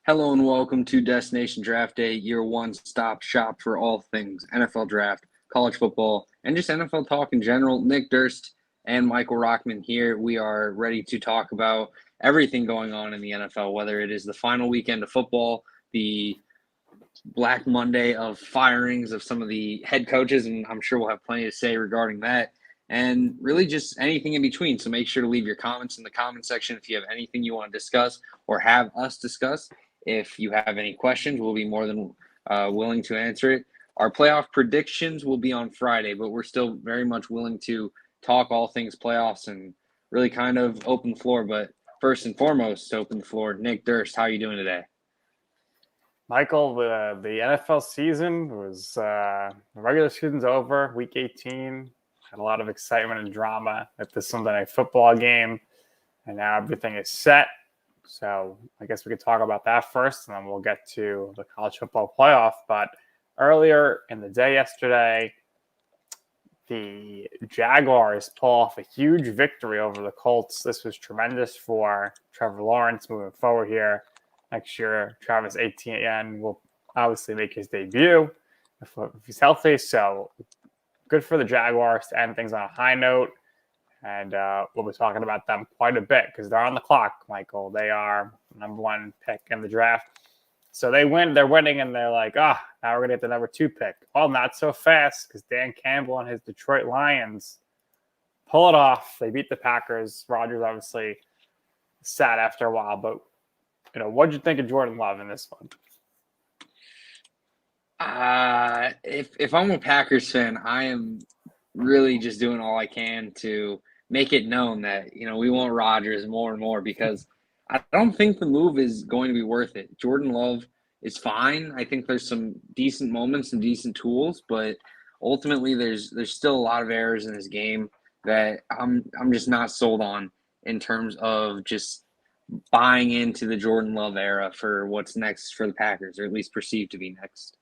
Hello and welcome to Destination Draft Day, your one-stop shop for all things NFL draft, college football, and just NFL talk in general. Nick Durst and Michael Rochman here. We are ready to talk about everything going on in the NFL, whether it is the final weekend of football, the Black Monday of firings of some of the head coaches, and I'm sure we'll have plenty to say regarding that, and really just anything in between. So make sure to leave your comments in the comment section if you have anything you want to discuss or have us discuss. If you have any questions, we'll be more than willing to answer it. Our playoff predictions will be on Friday, but we're still very much willing to talk all things playoffs and really kind of open the floor. But first and foremost, to open the floor, Nick Durst, how are you doing today? Michael, the NFL season was the regular season's over. Week 18 had a lot of excitement and drama at the Sunday Night Football game, and now everything is set. So I guess we could talk about that first, and then we'll get to the college football playoff. But earlier in the day yesterday, the Jaguars pull off a huge victory over the Colts. This was tremendous for Trevor Lawrence moving forward here. Next year, Travis Etienne will obviously make his debut if he's healthy. So good for the Jaguars to end things on a high note. And we'll be talking about them quite a bit because they're on the clock, Michael. They are number one pick in the draft. So they win. They're winning, and they're like, now we're going to get the number 2 pick. Well, not so fast because Dan Campbell and his Detroit Lions pull it off. They beat the Packers. Rodgers obviously sat after a while, but what'd you think of Jordan Love in this one? If I'm a Packers fan, I am really just doing all I can to make it known that, we want Rodgers more and more because I don't think the move is going to be worth it. Jordan Love is fine. I think there's some decent moments and decent tools, but ultimately there's still a lot of errors in his game that I'm just not sold on in terms of just buying into the Jordan Love era for what's next for the Packers, or at least perceived to be next.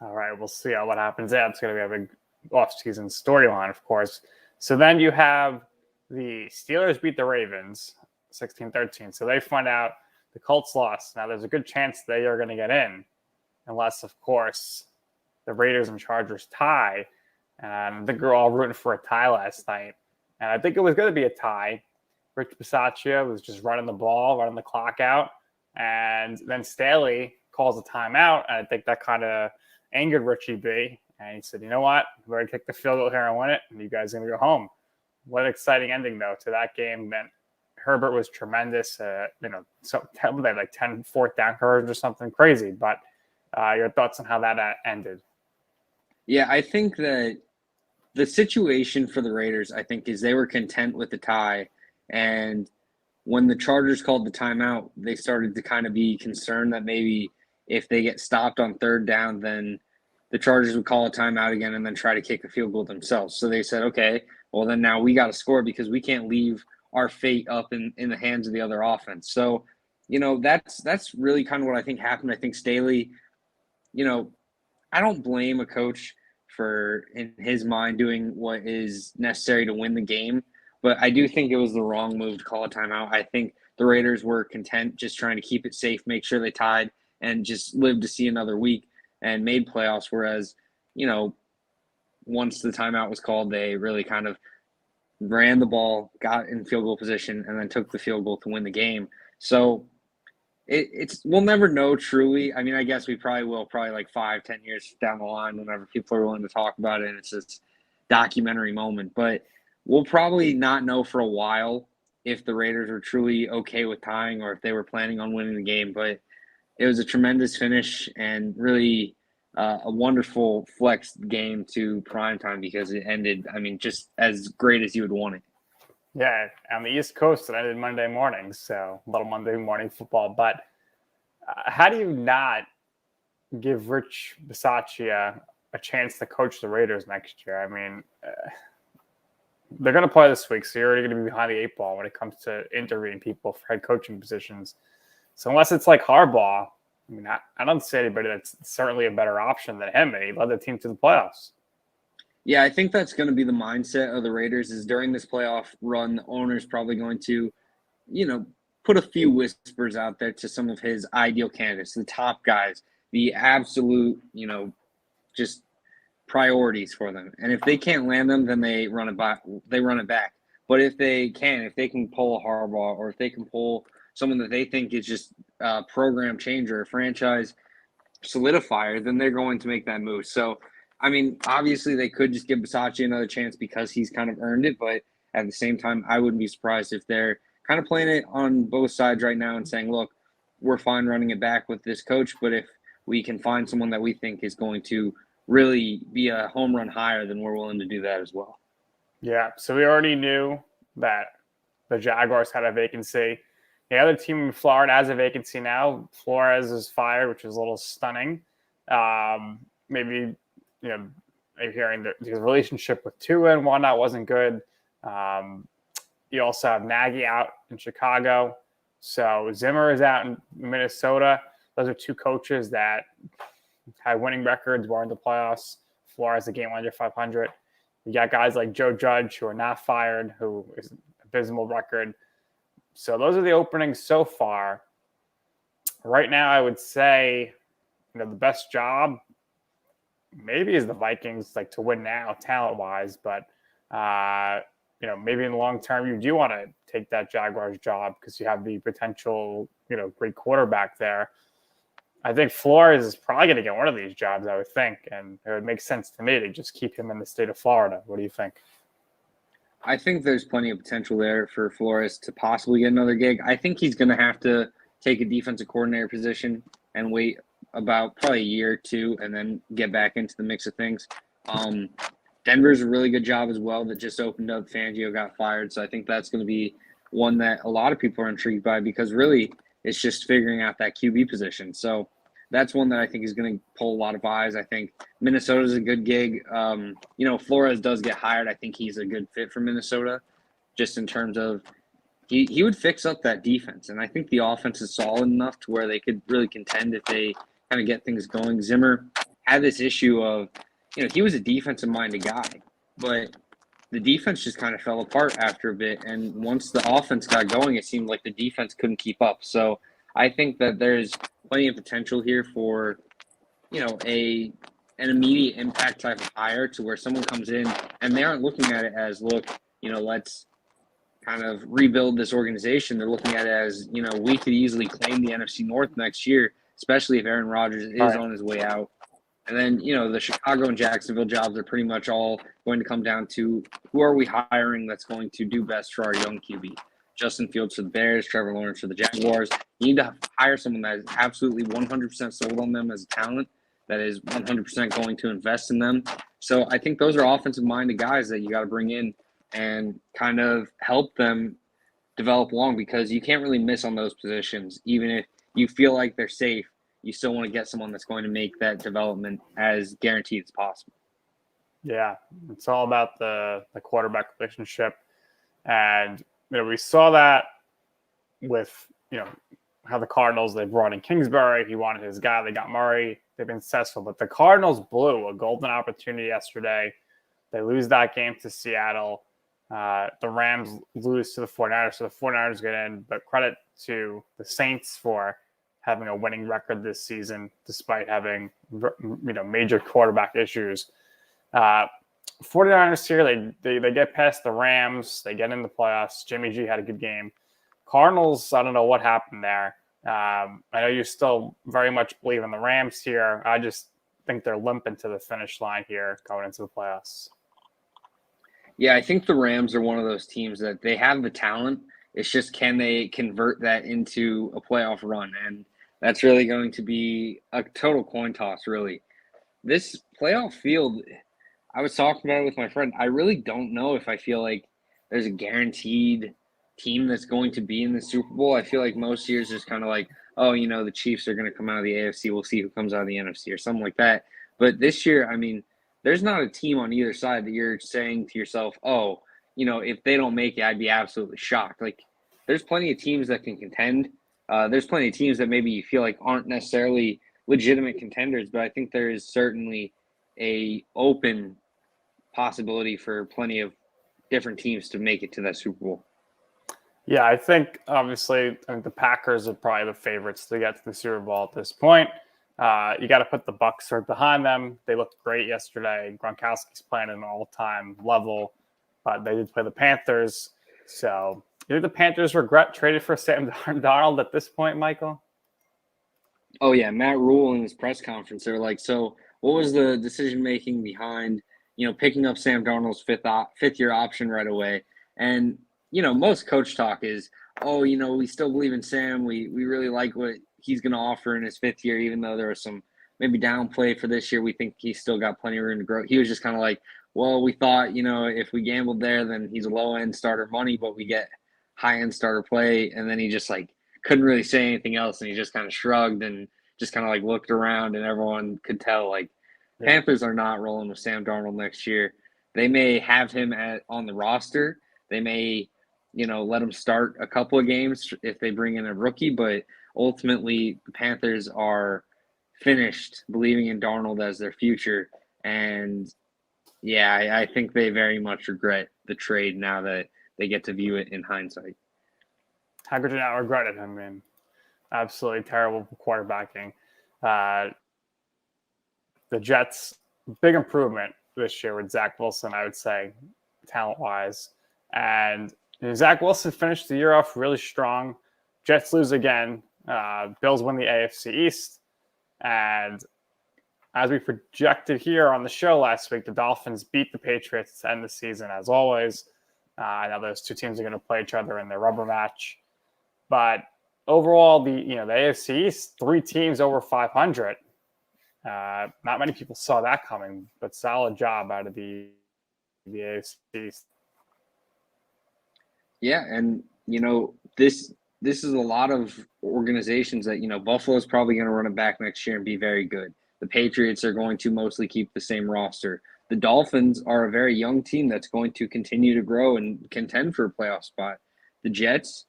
All right, we'll see what happens there. It's going to be a big offseason storyline, of course. So then you have the Steelers beat the Ravens 16-13. So they find out the Colts lost. Now there's a good chance they are going to get in, unless, of course, the Raiders and Chargers tie. And I think we're all rooting for a tie last night. And I think it was going to be a tie. Rich Bisaccia was just running the ball, running the clock out. And then Staley calls a timeout. And I think that kind of angered Richie B. And he said, you know what? We're going to kick the field goal here and win it. And you guys are going to go home. What an exciting ending, though, to that game. Then Herbert was tremendous. So they had like 10 fourth down conversions or something crazy. But your thoughts on how that ended? Yeah, I think that the situation for the Raiders, I think, is they were content with the tie. And when the Chargers called the timeout, they started to kind of be concerned that maybe if they get stopped on third down, then the Chargers would call a timeout again and then try to kick a field goal themselves. So they said, okay, well, then now we got to score because we can't leave our fate up in the hands of the other offense. So, that's really kind of what I think happened. I think Staley, I don't blame a coach for, in his mind, doing what is necessary to win the game. But I do think it was the wrong move to call a timeout. I think the Raiders were content just trying to keep it safe, make sure they tied, and just live to see another week and made playoffs. Whereas, once the timeout was called, they really kind of ran the ball, got in field goal position, and then took the field goal to win the game. So we'll never know truly. I mean, I guess we probably will, like 5-10 years down the line, whenever people are willing to talk about it, and it's this documentary moment. But we'll probably not know for a while if the Raiders were truly okay with tying or if they were planning on winning the game. But it was a tremendous finish and really a wonderful flex game to primetime because it ended, just as great as you would want it. Yeah, on the East Coast, it ended Monday morning, so a little Monday morning football. But how do you not give Rich Bisaccia a chance to coach the Raiders next year? They're going to play this week, so you're already going to be behind the 8 ball when it comes to interviewing people for head coaching positions. So unless it's like Harbaugh, I don't see anybody that's certainly a better option than him, and he led the team to the playoffs. Yeah, I think that's going to be the mindset of the Raiders is during this playoff run, the owner's probably going to, put a few whispers out there to some of his ideal candidates, the top guys, the absolute, just priorities for them. And if they can't land them, then they run it back. But if they can pull a Harbaugh, or if they can pull someone that they think is just a program changer, a franchise solidifier, then they're going to make that move. So, I mean, obviously they could just give Bisaccia another chance because he's kind of earned it. But at the same time, I wouldn't be surprised if they're kind of playing it on both sides right now and saying, look, we're fine running it back with this coach, but if we can find someone that we think is going to really be a home run higher, then we're willing to do that as well. Yeah, so we already knew that the Jaguars had a vacancy. The other team in Florida has a vacancy now. Flores is fired, which is a little stunning. Maybe, hearing that his relationship with Tua and whatnot wasn't good. You also have Nagy out in Chicago. So Zimmer is out in Minnesota. Those are two coaches that had winning records, were in the playoffs. Flores, a game under 500. You got guys like Joe Judge, who are not fired, who is an abysmal record. So those are the openings so far. Right now, I would say, the best job maybe is the Vikings, like to win now, talent-wise. But maybe in the long term, you do want to take that Jaguars job because you have the potential, great quarterback there. I think Flores is probably going to get one of these jobs, I would think, and it would make sense to me to just keep him in the state of Florida. What do you think? I think there's plenty of potential there for Flores to possibly get another gig. I think he's going to have to take a defensive coordinator position and wait about probably a year or two and then get back into the mix of things. Denver's a really good job as well that just opened up. Fangio got fired, so I think that's going to be one that a lot of people are intrigued by because really it's just figuring out that QB position. So that's one that I think is going to pull a lot of eyes. I think Minnesota's a good gig. Flores does get hired. I think he's a good fit for Minnesota just in terms of he would fix up that defense. And I think the offense is solid enough to where they could really contend if they kind of get things going. Zimmer had this issue of, he was a defensive-minded guy, but the defense just kind of fell apart after a bit. And once the offense got going, it seemed like the defense couldn't keep up. So I think that there's plenty of potential here for, an immediate impact type of hire to where someone comes in and they aren't looking at it as, look, let's kind of rebuild this organization. They're looking at it as, we could easily claim the NFC North next year, especially if Aaron Rodgers is on his way out. And then, the Chicago and Jacksonville jobs are pretty much all going to come down to who are we hiring that's going to do best for our young QB. Justin Fields for the Bears, Trevor Lawrence for the Jaguars. You need to hire someone that is absolutely 100% sold on them as a talent, that is 100% going to invest in them. So I think those are offensive-minded guys that you got to bring in and kind of help them develop along because you can't really miss on those positions. Even if you feel like they're safe, you still want to get someone that's going to make that development as guaranteed as possible. Yeah, it's all about the quarterback relationship. And, we saw that with, how the Cardinals, they brought in Kingsbury. He wanted his guy. They got Murray. They've been successful. But the Cardinals blew a golden opportunity yesterday. They lose that game to Seattle. The Rams lose to the 49ers. So the 49ers get in. But credit to the Saints for having a winning record this season, despite having, major quarterback issues. 49ers here, they get past the Rams. They get in the playoffs. Jimmy G had a good game. Cardinals, I don't know what happened there. I know you still very much believe in the Rams here. I just think they're limping to the finish line here going into the playoffs. Yeah, I think the Rams are one of those teams that they have the talent. It's just, can they convert that into a playoff run? And that's really going to be a total coin toss, really. This playoff field, I was talking about it with my friend. I really don't know if I feel like there's a guaranteed team that's going to be in the Super Bowl. I feel like most years it's kind of like, oh, the Chiefs are going to come out of the AFC. We'll see who comes out of the NFC or something like that. But this year, I mean, there's not a team on either side that you're saying to yourself, oh, if they don't make it, I'd be absolutely shocked. Like, there's plenty of teams that can contend. There's plenty of teams that maybe you feel like aren't necessarily legitimate contenders, but I think there is certainly a open possibility for plenty of different teams to make it to that Super Bowl. Yeah, I think obviously the Packers are probably the favorites to get to the Super Bowl at this point. You got to put the Bucs right behind them. They looked great yesterday. Gronkowski's playing at an all-time level, but they did play the Panthers. So, you think the Panthers regret traded for Sam Darnold at this point, Michael? Oh yeah, Matt Rule in his press conference, they were like, "So, what was the decision making behind, picking up Sam Darnold's fifth year option right away?" And most coach talk is, "Oh, we still believe in Sam. We really like what he's going to offer in his fifth year, even though there was some maybe downplay for this year. We think he's still got plenty of room to grow." He was just kind of like, "Well, we thought, if we gambled there, then he's a low end starter money, but we get high end starter play." And then he just like couldn't really say anything else, and he just kind of shrugged and just kind of like looked around, and everyone could tell like Yeah. Panthers are not rolling with Sam Darnold next year. They may have him on the roster. They may, let him start a couple of games if they bring in a rookie, but ultimately the Panthers are finished believing in Darnold as their future. And yeah, I think they very much regret the trade now that they get to view it in hindsight. How could you not regret it? I mean, absolutely terrible quarterbacking. Uh, the Jets, big improvement this year with Zach Wilson, I would say, talent-wise. And Zach Wilson finished the year off really strong. Jets lose again. Bills win the AFC East. And as we projected here on the show last week, the Dolphins beat the Patriots to end the season, as always. Now those two teams are going to play each other in their rubber match. But overall, the AFC East, 3 teams over 500. Not many people saw that coming, but solid job out of the AFC East. Yeah, and this is a lot of organizations that Buffalo's probably going to run it back next year and be very good. The Patriots are going to mostly keep the same roster. The Dolphins are a very young team that's going to continue to grow and contend for a playoff spot. The Jets,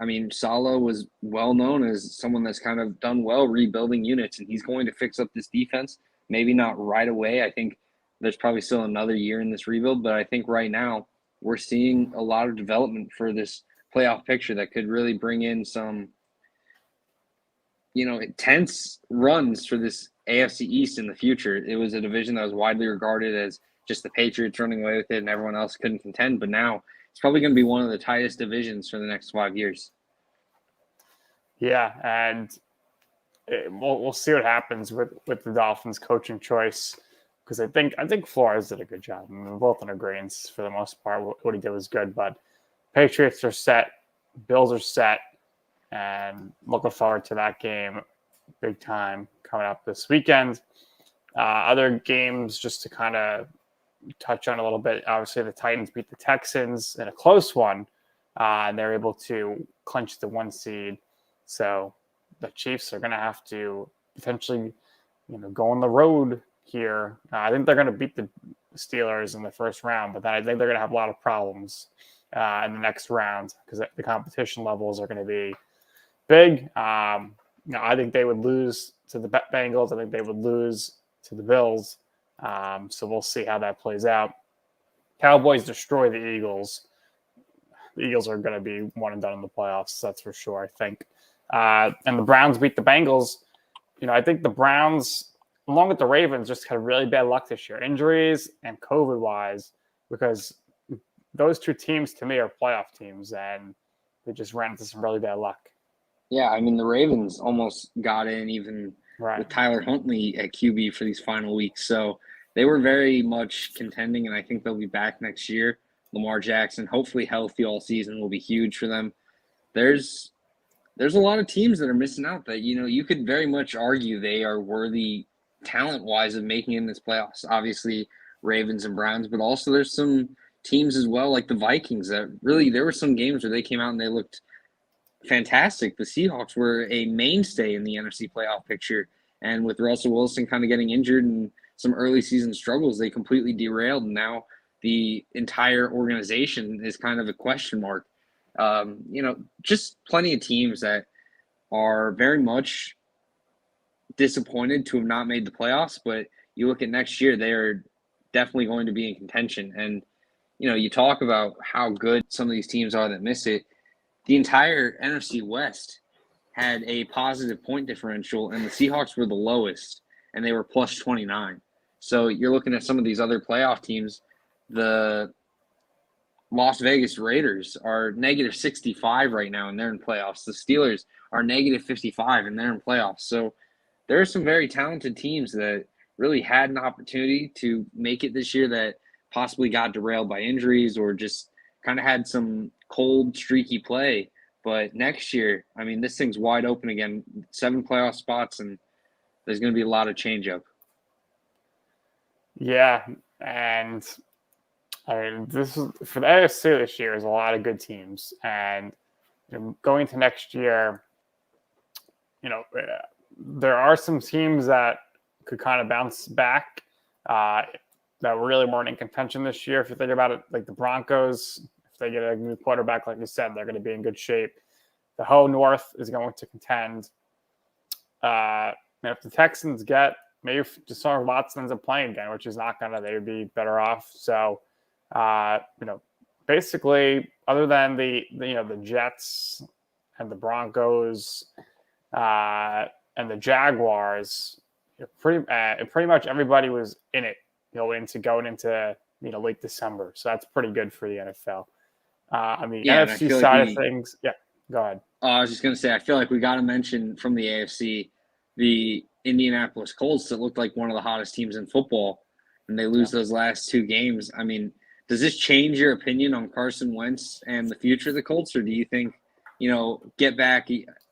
I mean, Saleh was well known as someone that's kind of done well rebuilding units, and he's going to fix up this defense. Maybe not right away. I think there's probably still another year in this rebuild, but I think right now we're seeing a lot of development for this playoff picture that could really bring in some, intense runs for this AFC East in the future. It was a division that was widely regarded as just the Patriots running away with it and everyone else couldn't contend. But now it's probably going to be one of the tightest divisions for the next 5 years. Yeah, and we'll see what happens with the Dolphins' coaching choice, because I think Flores did a good job. I mean, we're both in agreement for the most part. What he did was good, but Patriots are set, Bills are set, and looking forward to that game big time coming up this weekend. Other games just to kind of touch on a little bit. Obviously, the Titans beat the Texans in a close one, and they're able to clinch the 1 seed. So the Chiefs are going to have to potentially, go on the road here. I think they're going to beat the Steelers in the first round, but then I think they're going to have a lot of problems in the next round because the competition levels are going to be big. I think they would lose to the Bengals. I think they would lose to the Bills. So we'll see how that plays out. Cowboys destroy the Eagles. The Eagles are going to be one and done in the playoffs. That's for sure, I think. And the Browns beat the Bengals. I think the Browns, along with the Ravens, just had really bad luck this year, injuries and COVID-wise, because those 2 teams to me are playoff teams, and they just ran into some really bad luck. Yeah, I mean, the Ravens almost got in even with Tyler Huntley at QB for these final weeks. So they were very much contending, and I think they'll be back next year. Lamar Jackson, hopefully healthy all season, will be huge for them. There's a lot of teams that are missing out that, you could very much argue they are worthy talent-wise of making it in this playoffs. Obviously, Ravens and Browns, but also there's some teams as well, like the Vikings, that really there were some games where they came out and they looked fantastic. The Seahawks were a mainstay in the NFC playoff picture, and with Russell Wilson kind of getting injured and some early season struggles, they completely derailed. And now the entire organization is kind of a question mark. Just plenty of teams that are very much disappointed to have not made the playoffs, but you look at next year, they are definitely going to be in contention. And, you talk about how good some of these teams are that miss it. the entire NFC West had a positive point differential, and the Seahawks were the lowest, and they were plus 29. So you're looking at some of these other playoff teams. The Las Vegas Raiders are negative 65 right now, and they're in playoffs. The Steelers are negative 55, and they're in playoffs. So there are some very talented teams that really had an opportunity to make it this year that possibly got derailed by injuries or just kind of had some cold, streaky play. But next year, I mean, this thing's wide open again. 7 playoff spots, and there's going to be a lot of change-up. Yeah, and I mean, this is for the AFC this year is a lot of good teams, and going to next year, there are some teams that could kind of bounce back that really weren't in contention this year. If you think about it, like the Broncos, if they get a new quarterback, like you said, they're going to be in good shape. The whole North is going to contend. If the Texans get maybe if Deshaun Watson ends up playing again, which is not gonna, they would be better off. So, basically, other than the Jets and the Broncos and the Jaguars, pretty much everybody was in it, going into late December. So that's pretty good for the NFL. On the NFC side of things, yeah, go ahead. I was just going to say, I feel like we got to mention from the AFC, the Indianapolis Colts that looked like one of the hottest teams in football, and they lose those last 2 games. I mean, does this change your opinion on Carson Wentz and the future of the Colts, or do you think, get back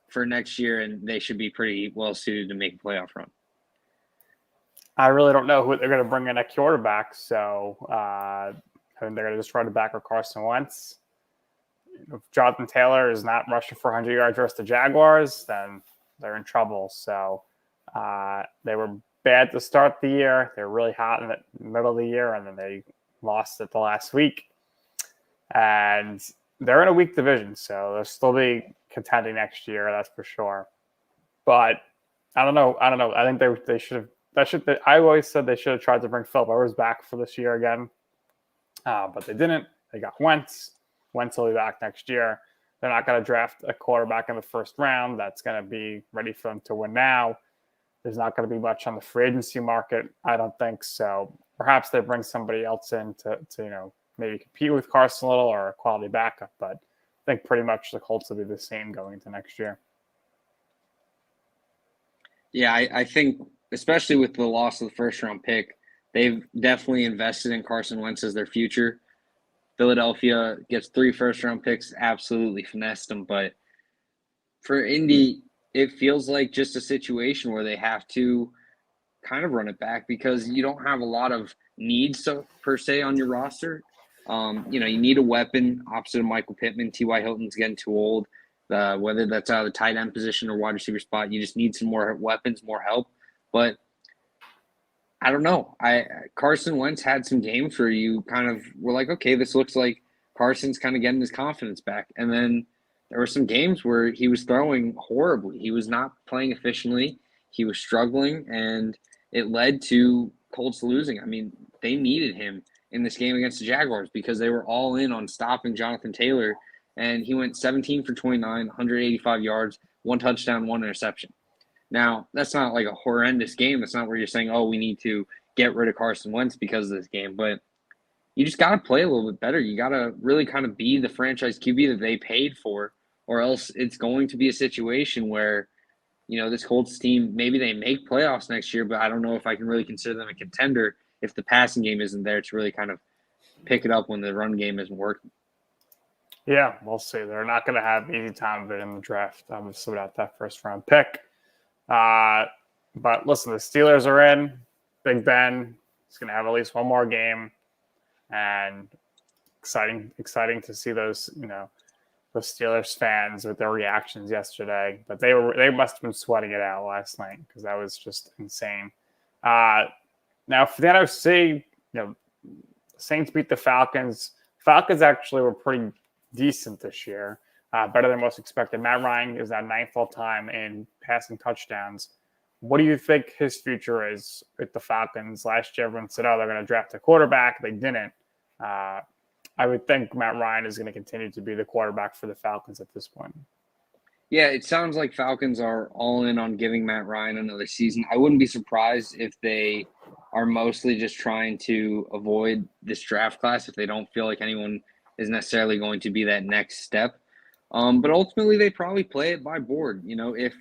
for next year and they should be pretty well suited to make a playoff run? I really don't know who they're going to bring in at quarterback, so I think they're going to just try to back with Carson Wentz. If Jonathan Taylor is not rushing for 100 yards versus the Jaguars, then they're in trouble. So they were bad to start the year. They were really hot in the middle of the year, and then they lost it the last week. And they're in a weak division, so they'll still be contending next year, that's for sure. But I don't know. I think they should have. I always said they should have tried to bring Philip Rivers back for this year again, but they didn't. They got Wentz. Wentz will be back next year. They're not going to draft a quarterback in the first round that's going to be ready for them to win now. There's not going to be much on the free agency market, I don't think. So perhaps they bring somebody else in to maybe compete with Carson a little or a quality backup. But I think pretty much the Colts will be the same going into next year. Yeah, I think especially with the loss of the first-round pick, they've definitely invested in Carson Wentz as their future. Philadelphia gets 3 first-round picks, absolutely finessed them. But for Indy, it feels like just a situation where they have to kind of run it back because you don't have a lot of needs per se on your roster. You need a weapon opposite of Michael Pittman. T.Y. Hilton's getting too old. Whether that's out of the tight end position or wide receiver spot, you just need some more weapons, more help. But I don't know. Carson Wentz had some games where you kind of were like, okay, this looks like Carson's kind of getting his confidence back. And then there were some games where he was throwing horribly. He was not playing efficiently. He was struggling, and it led to Colts losing. I mean, they needed him in this game against the Jaguars because they were all in on stopping Jonathan Taylor, and he went 17 for 29, 185 yards, 1 touchdown, 1 interception. Now, that's not like a horrendous game. It's not where you're saying, oh, we need to get rid of Carson Wentz because of this game. But you just got to play a little bit better. You got to really kind of be the franchise QB that they paid for, or else it's going to be a situation where, this Colts team, maybe they make playoffs next year, but I don't know if I can really consider them a contender if the passing game isn't there to really kind of pick it up when the run game isn't working. Yeah, we'll see. They're not going to have easy time of it in the draft, obviously, without that first-round pick. But listen, the Steelers are in. Big Ben is going to have at least one more game, and exciting to see those those Steelers fans with their reactions yesterday. But they must have been sweating it out last night because that was just insane. Now for the NFC, Saints beat the Falcons. Falcons actually were pretty decent this year. Better than most expected. Matt Ryan is at 9th all-time in passing touchdowns. What do you think his future is with the Falcons? Last year, everyone said, they're going to draft a quarterback. They didn't. I I would think Matt Ryan is going to continue to be the quarterback for the Falcons at this point. Yeah, it sounds like Falcons are all in on giving Matt Ryan another season. I wouldn't be surprised if they are mostly just trying to avoid this draft class if they don't feel like anyone is necessarily going to be that next step. But ultimately, they probably play it by board. If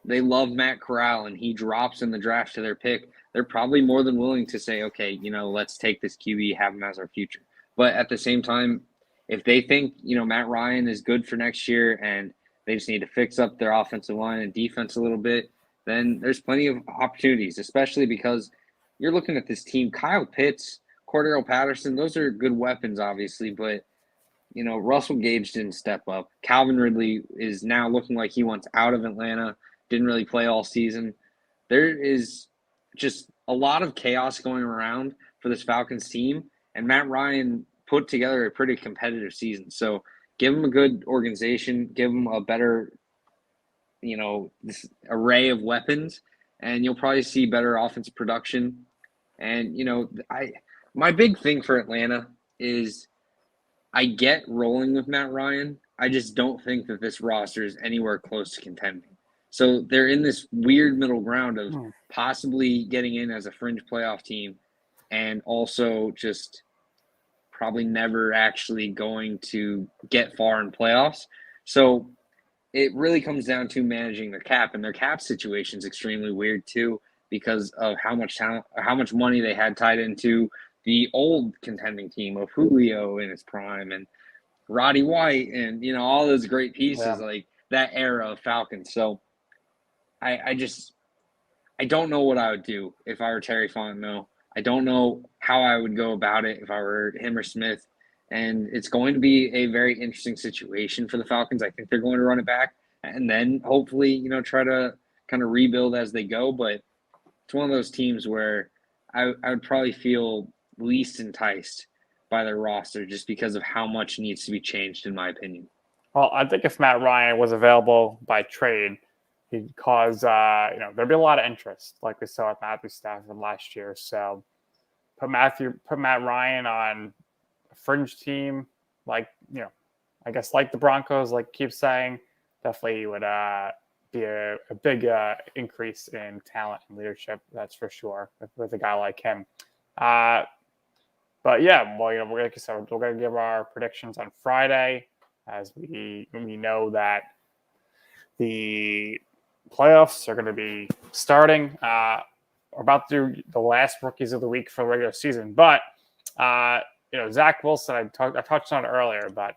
they love Matt Corral and he drops in the draft to their pick, they're probably more than willing to say, okay, let's take this QB, have him as our future. But at the same time, if they think, Matt Ryan is good for next year and they just need to fix up their offensive line and defense a little bit, then there's plenty of opportunities, especially because you're looking at this team. Kyle Pitts, Cordero Patterson, those are good weapons, obviously, but Russell Gage didn't step up. Calvin Ridley is now looking like he wants out of Atlanta, didn't really play all season. There is just a lot of chaos going around for this Falcons team, and Matt Ryan put together a pretty competitive season. So give them a good organization, give them a better, this array of weapons, and you'll probably see better offensive production. And, my big thing for Atlanta is I get rolling with Matt Ryan. I just don't think that this roster is anywhere close to contending. So they're in this weird middle ground of possibly getting in as a fringe playoff team and also just probably never actually going to get far in playoffs. So it really comes down to managing their cap, and their cap situation is extremely weird too because of how much talent, how much money they had tied into the old contending team of Julio in his prime and Roddy White and all those great pieces like that era of Falcons. So I don't know what I would do if I were Terry Fontenot. I don't know how I would go about it if I were him or Smith. And it's going to be a very interesting situation for the Falcons. I think they're going to run it back and then hopefully, try to kind of rebuild as they go. But it's one of those teams where I would probably feel least enticed by their roster just because of how much needs to be changed, in my opinion. Well, I think if Matt Ryan was available by trade, he'd cause, there'd be a lot of interest, like we saw with Matthew Stafford last year. So put Matt Ryan on a fringe team, like, I guess like the Broncos, like keep saying, definitely would be a big increase in talent and leadership. That's for sure with a guy like him. But yeah, well, like I said, we're going to give our predictions on Friday as we know that the playoffs are going to be starting. We're about to do the last rookies of the week for the regular season. But, Zach Wilson, I touched on it earlier, but,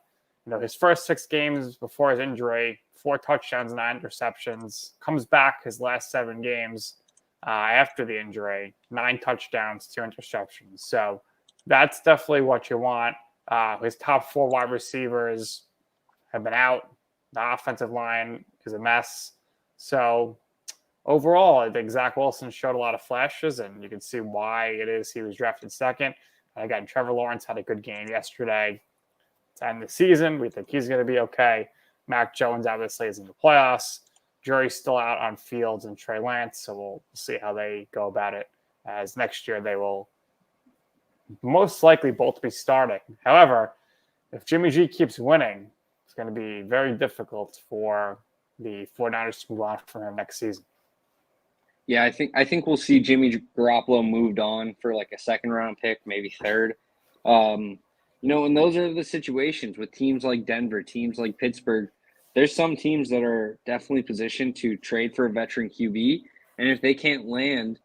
his first 6 games before his injury, 4 touchdowns, 9 interceptions, comes back his last 7 games after the injury, 9 touchdowns, 2 interceptions. So that's definitely what you want. His top 4 wide receivers have been out. The offensive line is a mess. So overall, I think Zach Wilson showed a lot of flashes, and you can see why it is he was drafted second. And again, Trevor Lawrence had a good game yesterday to end the season. We think he's going to be okay. Mac Jones obviously is in the playoffs. Jury's still out on Fields and Trey Lance, so we'll see how they go about it, as next year they will most likely both be starting. However, if Jimmy G keeps winning, it's going to be very difficult for the 49ers to move on from him next season. Yeah, I think we'll see Jimmy Garoppolo moved on for like a second-round pick, maybe third. And those are the situations with teams like Denver, teams like Pittsburgh. There's some teams that are definitely positioned to trade for a veteran QB, and if they can't land,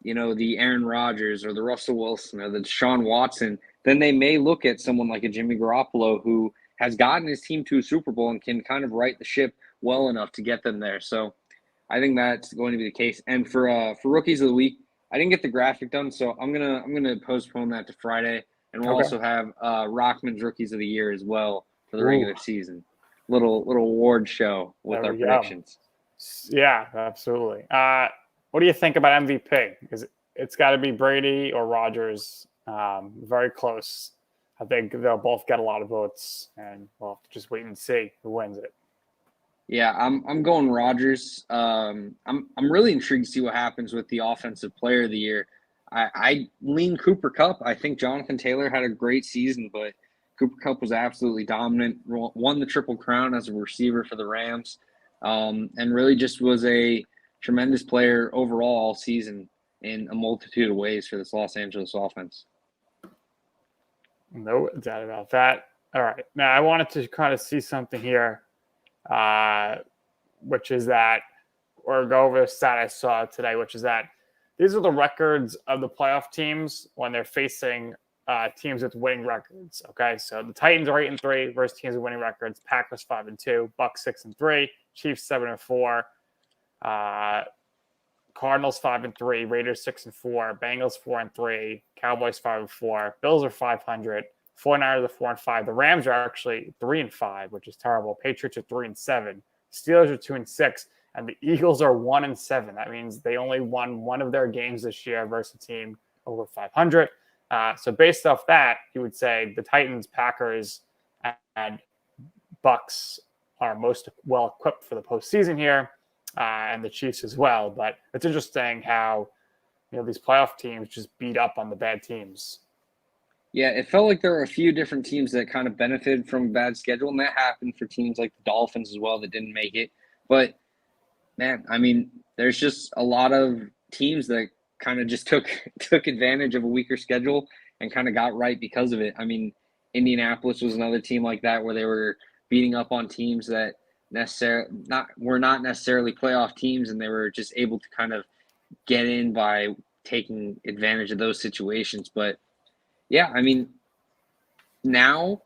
the Aaron Rodgers or the Russell Wilson or the Deshaun Watson, then they may look at someone like a Jimmy Garoppolo who has gotten his team to a Super Bowl and can kind of right the ship well enough to get them there. So I think that's going to be the case. And for rookies of the week, I didn't get the graphic done, so I'm gonna postpone that to Friday, and we'll also have Rochman's rookies of the year as well for the regular season. Little award show with our predictions. Yeah, absolutely. What do you think about MVP? It's got to be Brady or Rodgers. Very close. I think they'll both get a lot of votes, and we'll have to just wait and see who wins it. Yeah, I'm going Rodgers. I'm really intrigued to see what happens with the Offensive Player of the Year. I lean Cooper Kupp. I think Jonathan Taylor had a great season, but Cooper Kupp was absolutely dominant, won the Triple Crown as a receiver for the Rams, and really just was a tremendous player overall all season in a multitude of ways for this Los Angeles offense. No doubt about that. All right. Now, I wanted to kind of see something here, which is that, or go over a stat I saw today, which is that these are the records of the playoff teams when they're facing teams with winning records. Okay, so the Titans are 8-3 versus teams with winning records. Packers 5-2, Bucks 6-3, Chiefs 7-4, Cardinals 5-3, Raiders 6-4, Bengals 4-3, Cowboys 5-4, Bills are 500, 49ers are 4-5. The Rams are actually 3-5, which is terrible. Patriots are 3-7, Steelers are 2-6, and the Eagles are 1-7. That means they only won one of their games this year versus a team over 500. So based off that, you would say the Titans, Packers, and Bucks are most well equipped for the postseason here, and the Chiefs as well. But it's interesting how these playoff teams just beat up on the bad teams. Yeah, it felt like there were a few different teams that kind of benefited from a bad schedule, and that happened for teams like the Dolphins as well that didn't make it. But man, I mean, there's just a lot of teams that kind of just took advantage of a weaker schedule and kind of got right because of it. I mean, Indianapolis was another team like that where they were beating up on teams that were not necessarily playoff teams, and they were just able to kind of get in by taking advantage of those situations. But yeah, I mean, now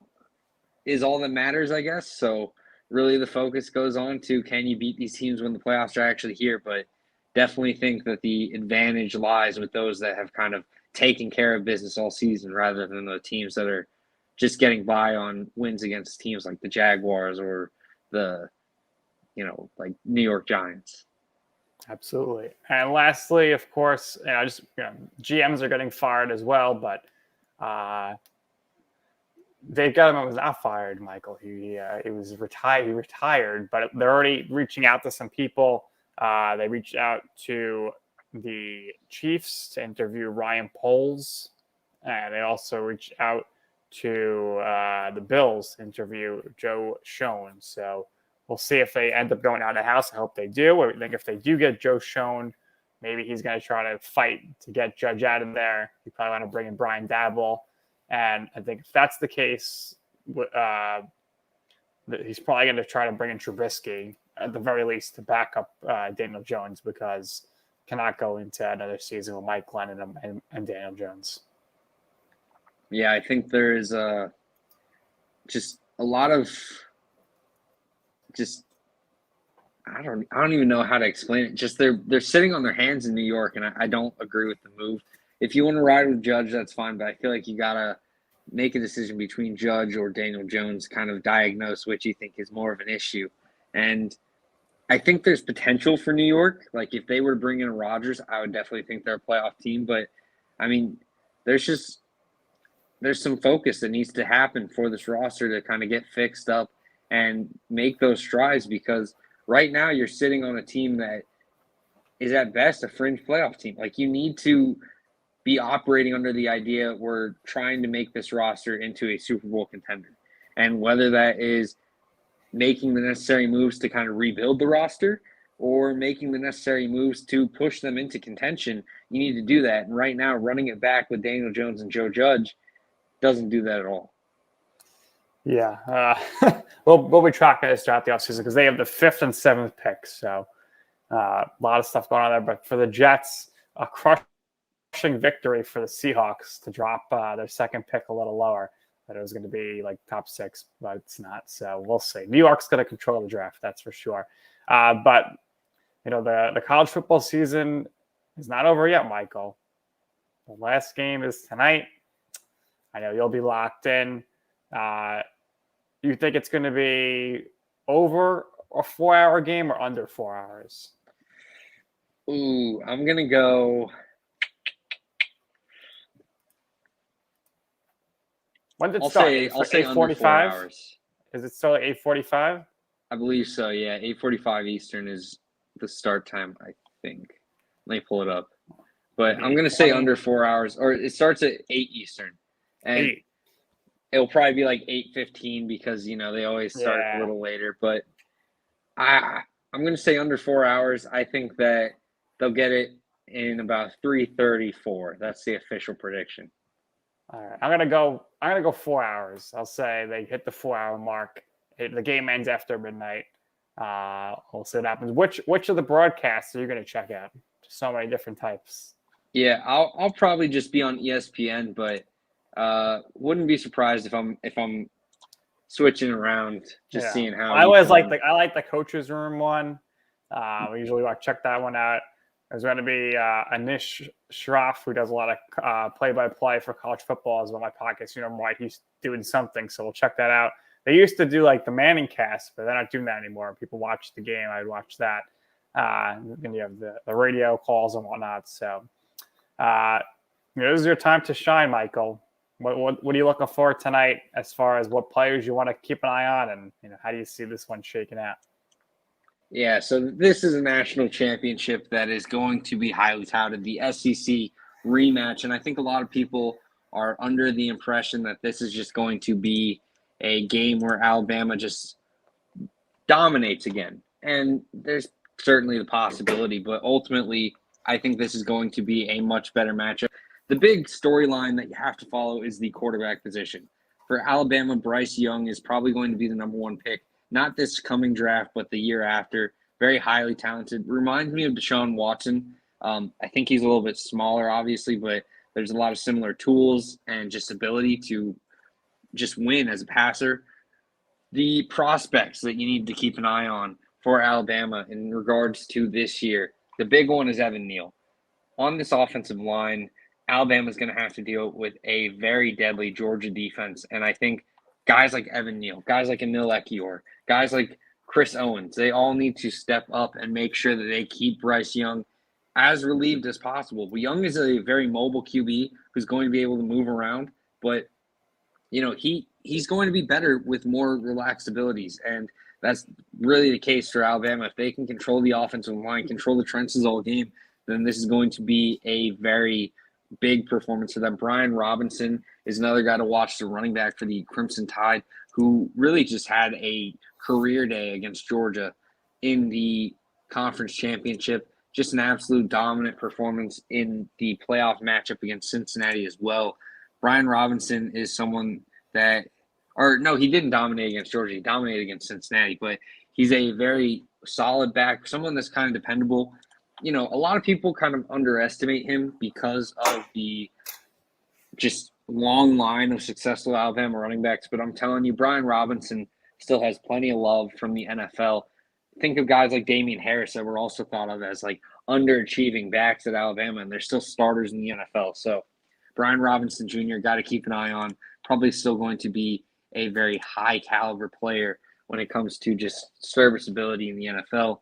is all that matters, I guess. So really the focus goes on to, can you beat these teams when the playoffs are actually here? But definitely think that the advantage lies with those that have kind of taken care of business all season rather than the teams that are just getting by on wins against teams like the Jaguars or the, like New York Giants. Absolutely. And lastly, of course, GMs are getting fired as well, but Dave Gettleman was not fired, Michael. He was retired. He retired, but they're already reaching out to some people. They reached out to the Chiefs to interview Ryan Poles, and they also reached out to the Bills to interview Joe Schoen. So we'll see if they end up going out of the house. I hope they do. I think if they do get Joe Schoen, maybe he's going to try to fight to get Judge out of there. He probably want to bring in Brian Daboll. And I think if that's the case, he's probably going to try to bring in Trubisky at the very least to back up Daniel Jones, because cannot go into another season with Mike Glennon and Daniel Jones. Yeah, I think there is just a lot of I don't even know how to explain it. Just they're sitting on their hands in New York, and I don't agree with the move. If you want to ride with Judge, that's fine, but I feel like you gotta make a decision between Judge or Daniel Jones, kind of diagnose which you think is more of an issue. And I think there's potential for New York. Like, if they were to bring in Rodgers, I would definitely think they're a playoff team. But, I mean, there's some focus that needs to happen for this roster to kind of get fixed up and make those strides, because right now you're sitting on a team that is at best a fringe playoff team. Like, you need to be operating under the idea we're trying to make this roster into a Super Bowl contender. And whether that is making the necessary moves to kind of rebuild the roster or making the necessary moves to push them into contention, you need to do that. And right now, running it back with Daniel Jones and Joe Judge doesn't do that at all. Yeah. We'll be tracking this throughout the offseason because they have the 5th and 7th picks. So a lot of stuff going on there. But for the Jets, a crushing victory for the Seahawks to drop their second pick a little lower. That it was going to be like top 6, but it's not. So we'll see. New York's going to control the draft, that's for sure. But the college football season is not over yet, Michael. The last game is tonight. I know you'll be locked in. You think it's going to be over a 4-hour game or under 4 hours? Ooh, I'm going to go. When did it start? I'll say under 4 hours. Is it still at 8:45? I believe so, yeah. 8:45 Eastern is the start time, I think. Let me pull it up. But I'm going to say under 4 hours, or it starts at 8 Eastern. And 8. It'll probably be like 8:15 because they always start a Yeah. little later. But I'm going to say under 4 hours. I think that they'll get it in about 3:34. That's the official prediction. All right. I'm gonna go 4 hours. I'll say they hit the 4 hour mark. The game ends after midnight. We'll see what happens. Which of the broadcasts are you gonna check out? So many different types. Yeah, I'll probably just be on ESPN, but wouldn't be surprised if I'm switching around, just seeing how I always each one. I like the coaches room one. We usually check that one out. There's going to be Anish Shroff, who does a lot of play-by-play for college football as well. My podcast, right? He's doing something, so we'll check that out. They used to do like the Manning cast, but they're not doing that anymore. People watch the game. I'd watch that. And you have the radio calls and whatnot. So this is your time to shine, Michael. What are you looking for tonight as far as what players you want to keep an eye on, and how do you see this one shaking out? Yeah, so this is a national championship that is going to be highly touted, the SEC rematch, and I think a lot of people are under the impression that this is just going to be a game where Alabama just dominates again. And there's certainly the possibility, but ultimately, I think this is going to be a much better matchup. The big storyline that you have to follow is the quarterback position. For Alabama, Bryce Young is probably going to be the number one pick, not this coming draft, but the year after. Very highly talented. Reminds me of Deshaun Watson. I think he's a little bit smaller, obviously, but there's a lot of similar tools and just ability to just win as a passer. The prospects that you need to keep an eye on for Alabama in regards to this year, the big one is Evan Neal. On this offensive line, Alabama's going to have to deal with a very deadly Georgia defense. And I think guys like Evan Neal, guys like Emil Ekiyor, guys like Chris Owens, they all need to step up and make sure that they keep Bryce Young as relieved as possible. But Young is a very mobile QB who's going to be able to move around, but he's going to be better with more relaxed abilities. And that's really the case for Alabama. If they can control the offensive line, control the trenches all game, then this is going to be a very big performance for them. Brian Robinson is another guy to watch, the running back for the Crimson Tide, who really just had a career day against Georgia in the conference championship. Just an absolute dominant performance in the playoff matchup against Cincinnati as well. Brian Robinson is someone that – or no, he didn't dominate against Georgia. He dominated against Cincinnati, but he's a very solid back, someone that's kind of dependable. A lot of people kind of underestimate him because of the just long line of successful Alabama running backs. But I'm telling you, Brian Robinson still has plenty of love from the NFL. Think of guys like Damian Harris that were also thought of as like underachieving backs at Alabama, and they're still starters in the NFL. So Brian Robinson Jr. got to keep an eye on. Probably still going to be a very high caliber player when it comes to just serviceability in the NFL.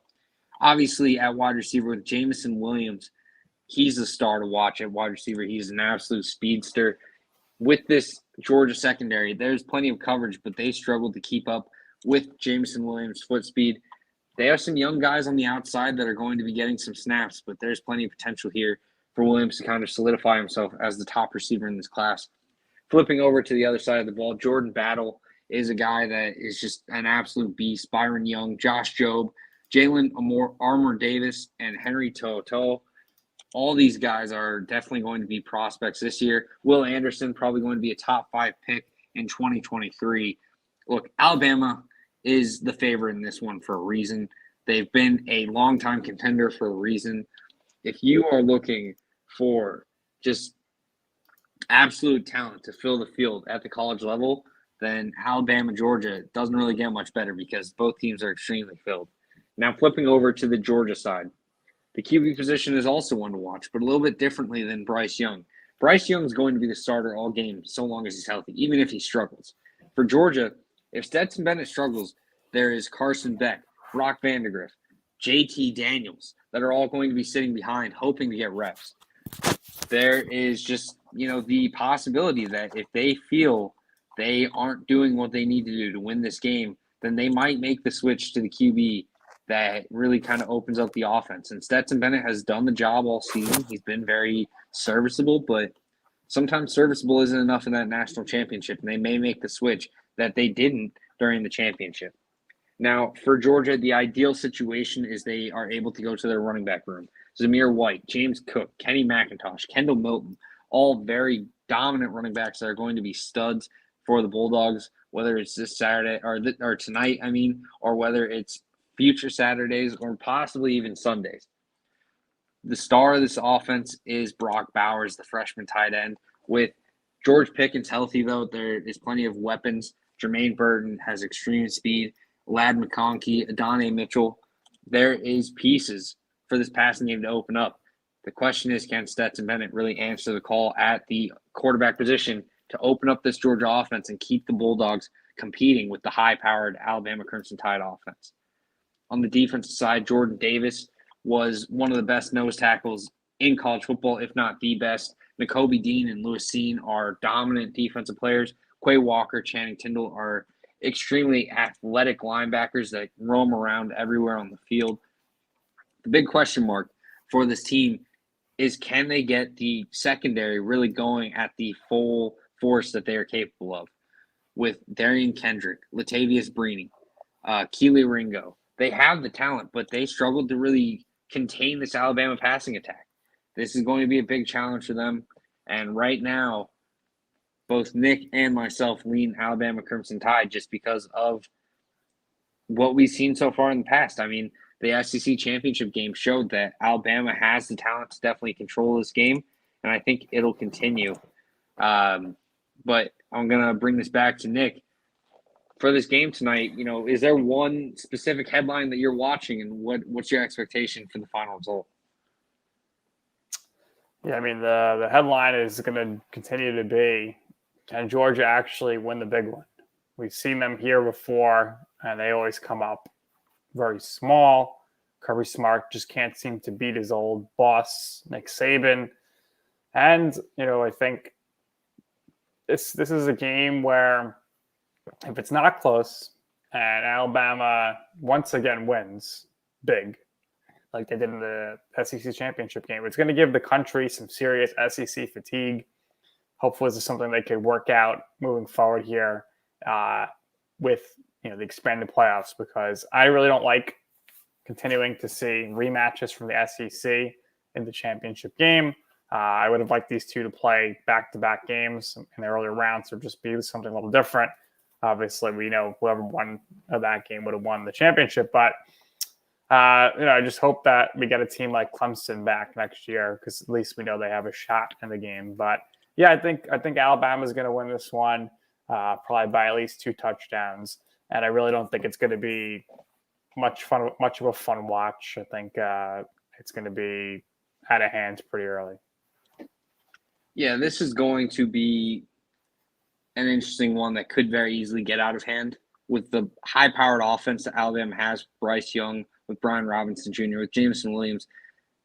Obviously, at wide receiver with Jameson Williams, he's the star to watch at wide receiver. He's an absolute speedster. With this Georgia secondary, there's plenty of coverage, but they struggled to keep up with Jameson Williams' foot speed. They have some young guys on the outside that are going to be getting some snaps, but there's plenty of potential here for Williams to kind of solidify himself as the top receiver in this class. Flipping over to the other side of the ball, Jordan Battle is a guy that is just an absolute beast. Byron Young, Josh Jobe, Jalen Armour Davis, and Henry To'oTo'o. All these guys are definitely going to be prospects this year. Will Anderson probably going to be a top 5 pick in 2023. Look, Alabama is the favorite in this one for a reason. They've been a longtime contender for a reason. If you are looking for just absolute talent to fill the field at the college level, then Alabama, Georgia doesn't really get much better because both teams are extremely filled. Now, flipping over to the Georgia side, the QB position is also one to watch, but a little bit differently than Bryce Young. Bryce Young is going to be the starter all game so long as he's healthy, even if he struggles. For Georgia, if Stetson Bennett struggles, there is Carson Beck, Brock Vandagriff, JT Daniels that are all going to be sitting behind hoping to get reps. There is just, the possibility that if they feel they aren't doing what they need to do to win this game, then they might make the switch to the QB that really kind of opens up the offense. And Stetson Bennett has done the job all season. He's been very serviceable, but sometimes serviceable isn't enough in that national championship, and they may make the switch that they didn't during the championship. Now, for Georgia, the ideal situation is they are able to go to their running back room. Zamir White, James Cook, Kenny McIntosh, Kendall Milton, all very dominant running backs that are going to be studs for the Bulldogs, whether it's this Saturday or tonight, or whether it's future Saturdays or possibly even Sundays. The star of this offense is Brock Bowers, the freshman tight end. With George Pickens healthy, though, there is plenty of weapons. Jermaine Burton has extreme speed. Lad McConkey, Adonai Mitchell. There is pieces for this passing game to open up. The question is, can Stetson Bennett really answer the call at the quarterback position to open up this Georgia offense and keep the Bulldogs competing with the high-powered Alabama Crimson Tide offense? On the defensive side, Jordan Davis was one of the best nose tackles in college football, if not the best. Nakobe Dean and Lewis Cine are dominant defensive players. Quay Walker, Channing Tindall are extremely athletic linebackers that roam around everywhere on the field. The big question mark for this team is, can they get the secondary really going at the full force that they are capable of? With Darian Kendrick, Latavius Brini, Keely Ringo. They have the talent, but they struggled to really contain this Alabama passing attack. This is going to be a big challenge for them. And right now, both Nick and myself lean Alabama Crimson Tide just because of what we've seen so far in the past. The SEC championship game showed that Alabama has the talent to definitely control this game, and I think it'll continue. But I'm going to bring this back to Nick. For this game tonight, is there one specific headline that you're watching, and what's your expectation for the final result? Yeah, the headline is going to continue to be, can Georgia actually win the big one? We've seen them here before, and they always come up very small. Kirby Smart just can't seem to beat his old boss, Nick Saban. And, I think this is a game where if it's not close and Alabama once again wins big, like they did in the SEC championship game, it's going to give the country some serious SEC fatigue. Hopefully, this is something they could work out moving forward here with the expanded playoffs, because I really don't like continuing to see rematches from the SEC in the championship game. I would have liked these two to play back-to-back games in the earlier rounds, or just be something a little different. Obviously, we know whoever won that game would have won the championship, but I just hope that we get a team like Clemson back next year, because at least we know they have a shot in the game. But yeah, I think Alabama's going to win this one, probably by at least 2 touchdowns, and I really don't think it's going to be much of a fun watch. I think it's going to be out of hand pretty early. Yeah, this is going to be an interesting one that could very easily get out of hand with the high-powered offense that Alabama has. Bryce Young, with Brian Robinson Jr., with Jameson Williams.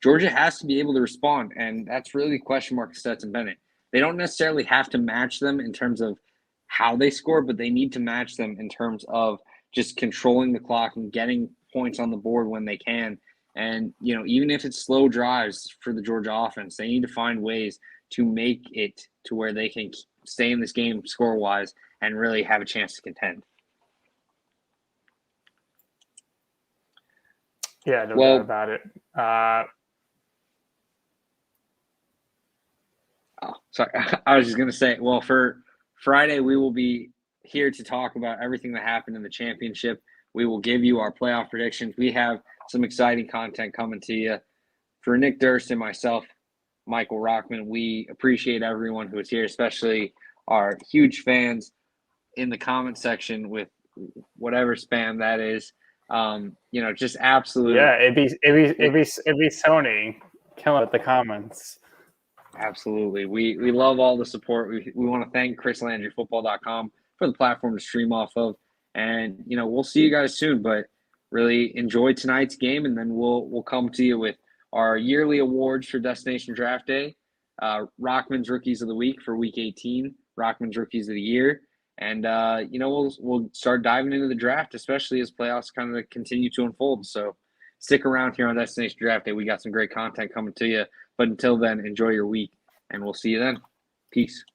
Georgia has to be able to respond, and that's really the question mark of Stetson Bennett. They don't necessarily have to match them in terms of how they score, but they need to match them in terms of just controlling the clock and getting points on the board when they can. And, even if it's slow drives for the Georgia offense, they need to find ways to make it to where they can stay in this game score-wise and really have a chance to contend. Yeah, no doubt about it. Sorry. I was just going to say, for Friday, we will be here to talk about everything that happened in the championship. We will give you our playoff predictions. We have some exciting content coming to you. For Nick Durst and myself, Michael Rochman, we appreciate everyone who is here, especially our huge fans in the comment section with whatever spam that is. Just absolute. Yeah, it'd be Sony killing at the comments. Absolutely. We love all the support. We want to thank ChrisLandryFootball.com for the platform to stream off of. And, we'll see you guys soon, but really enjoy tonight's game, and then we'll come to you with our yearly awards for Destination Draft Day, Rochman's Rookies of the Week for Week 18, Rochman's Rookies of the Year, and we'll start diving into the draft, especially as playoffs kind of continue to unfold. So stick around here on Destination Draft Day. We got some great content coming to you, but until then, enjoy your week, and we'll see you then. Peace.